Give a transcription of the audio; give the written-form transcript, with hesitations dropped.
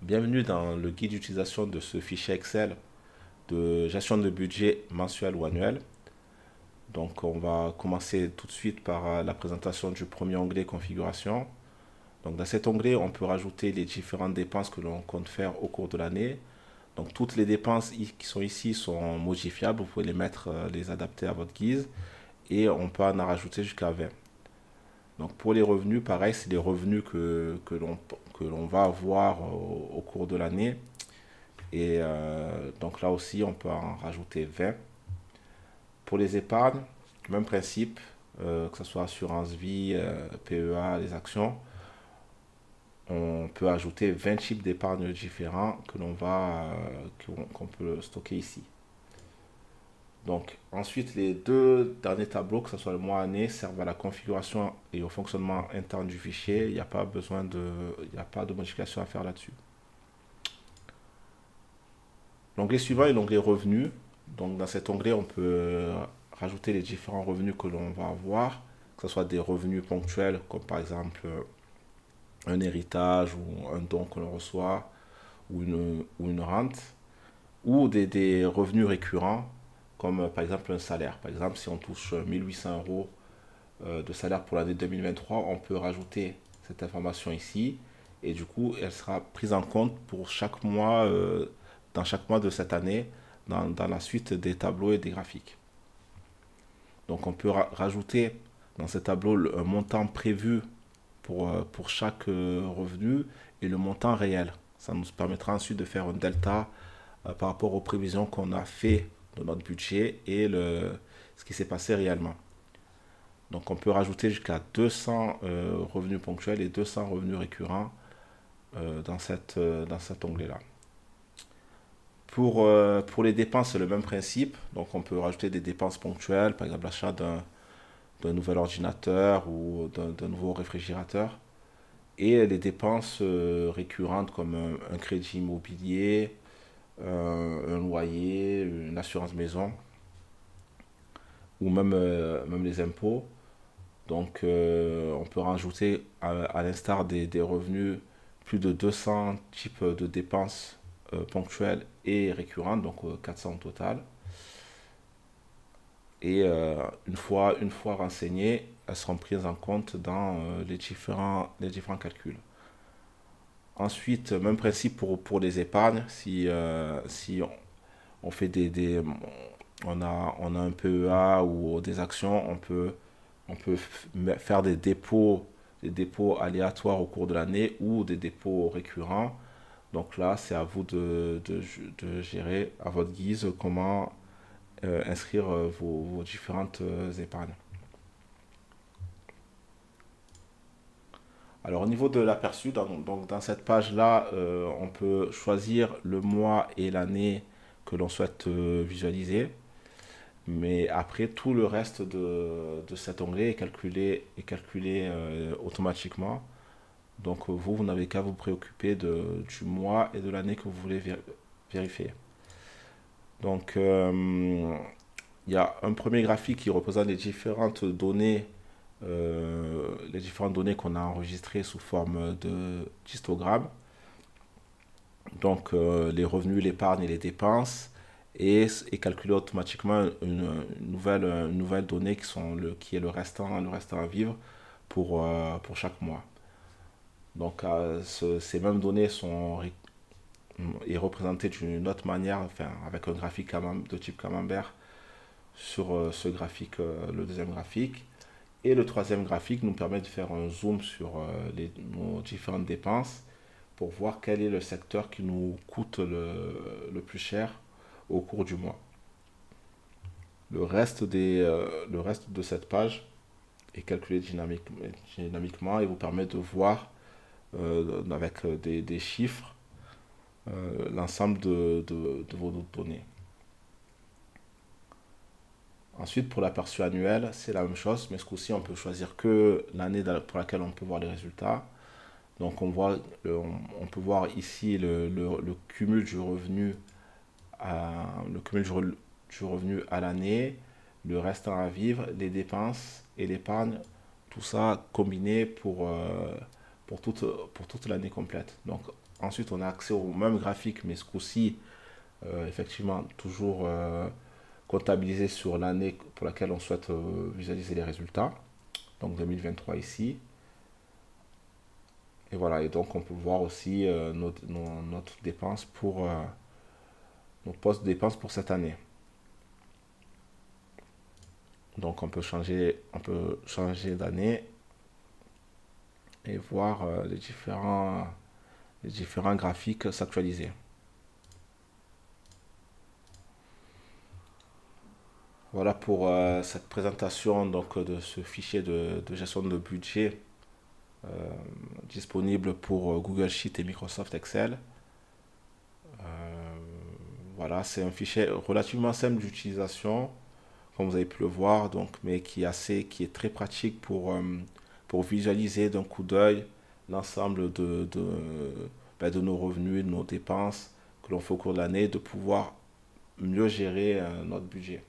Bienvenue dans le guide d'utilisation de ce fichier Excel de gestion de budget mensuel ou annuel. Donc on va commencer tout de suite par la présentation du premier onglet configuration. Donc dans cet onglet, on peut rajouter les différentes dépenses que l'on compte faire au cours de l'année. Donc toutes les dépenses qui sont ici sont modifiables, vous pouvez les mettre, les adapter à votre guise et on peut en rajouter jusqu'à 20. Donc pour les revenus, pareil, c'est les revenus que l'on va avoir au cours de l'année. Et donc là aussi, on peut en rajouter 20. Pour les épargnes, même principe, que ce soit assurance vie, PEA, les actions, on peut ajouter 20 types d'épargne différents qu'on peut stocker ici. Donc ensuite, les deux derniers tableaux, que ce soit le mois année, servent à la configuration et au fonctionnement interne du fichier. Il n'y a pas besoin il n'y a pas de modification à faire là-dessus. L'onglet suivant est l'onglet revenus. Donc dans cet onglet, on peut rajouter les différents revenus que l'on va avoir, que ce soit des revenus ponctuels, comme par exemple un héritage ou un don que l'on reçoit, ou une rente, ou des revenus récurrents, comme par exemple un salaire. Par exemple, si on touche 1800 euros de salaire pour l'année 2023, on peut rajouter cette information ici, et du coup, elle sera prise en compte pour chaque mois, dans chaque mois de cette année, dans la suite des tableaux et des graphiques. Donc on peut rajouter dans ce tableau un montant prévu pour chaque revenu et le montant réel. Ça nous permettra ensuite de faire un delta par rapport aux prévisions qu'on a fait de notre budget et ce qui s'est passé réellement. Donc on peut rajouter jusqu'à 200 revenus ponctuels et 200 revenus récurrents dans cet onglet-là. Pour les dépenses, c'est le même principe. Donc on peut rajouter des dépenses ponctuelles, par exemple l'achat d'un nouvel ordinateur ou d'un nouveau réfrigérateur. Et les dépenses récurrentes comme un crédit immobilier, un loyer, une assurance maison ou même les impôts. Donc on peut rajouter à l'instar des revenus plus de 200 types de dépenses ponctuelles et récurrentes, donc 400 au total. Et une fois renseignées, elles seront prises en compte dans les différents calculs. Ensuite, même principe pour les épargnes. Si on fait on a un PEA ou des actions, on peut faire des dépôts aléatoires au cours de l'année ou des dépôts récurrents. Donc là, c'est à vous de gérer à votre guise comment inscrire vos différentes épargnes. Alors au niveau de l'aperçu, donc dans cette page-là, on peut choisir le mois et l'année que l'on souhaite visualiser. Mais après, tout le reste de cet onglet est calculé automatiquement. Donc vous n'avez qu'à vous préoccuper du mois et de l'année que vous voulez vérifier. Donc il y a un premier graphique qui représente les différentes données qu'on a enregistrées sous forme d'histogramme. Donc les revenus, l'épargne et les dépenses et calculer automatiquement une nouvelle donnée qui est le restant à vivre pour chaque mois. Donc ces mêmes données est représentées d'une autre manière, enfin, avec un graphique de type camembert sur ce graphique, le deuxième graphique. Et le troisième graphique nous permet de faire un zoom sur nos différentes dépenses pour voir quel est le secteur qui nous coûte le plus cher au cours du mois. Le reste de cette page est calculé dynamiquement et vous permet de voir avec des chiffres l'ensemble de vos données. Ensuite, pour l'aperçu annuel, c'est la même chose, mais ce coup-ci, on peut choisir que l'année pour laquelle on peut voir les résultats. Donc, on peut voir ici le cumul du revenu du revenu à l'année, le restant à vivre, les dépenses et l'épargne, tout ça combiné pour toute l'année complète. Donc, Ensuite, on a accès au même graphique, mais ce coup-ci, effectivement, toujours comptabilisé sur l'année pour laquelle on souhaite visualiser les résultats. Donc 2023 ici. Et voilà, et donc on peut voir aussi notre dépense pour nos postes de dépenses pour cette année. Donc on peut changer d'année et voir les différents graphiques s'actualiser. Voilà pour cette présentation donc, de ce fichier de gestion de budget euh, disponible pour Google Sheet et Microsoft Excel. Voilà, c'est un fichier relativement simple d'utilisation, comme vous avez pu le voir, donc, mais qui est très pratique pour visualiser d'un coup d'œil l'ensemble de nos revenus, de nos dépenses que l'on fait au cours de l'année, de pouvoir mieux gérer notre budget.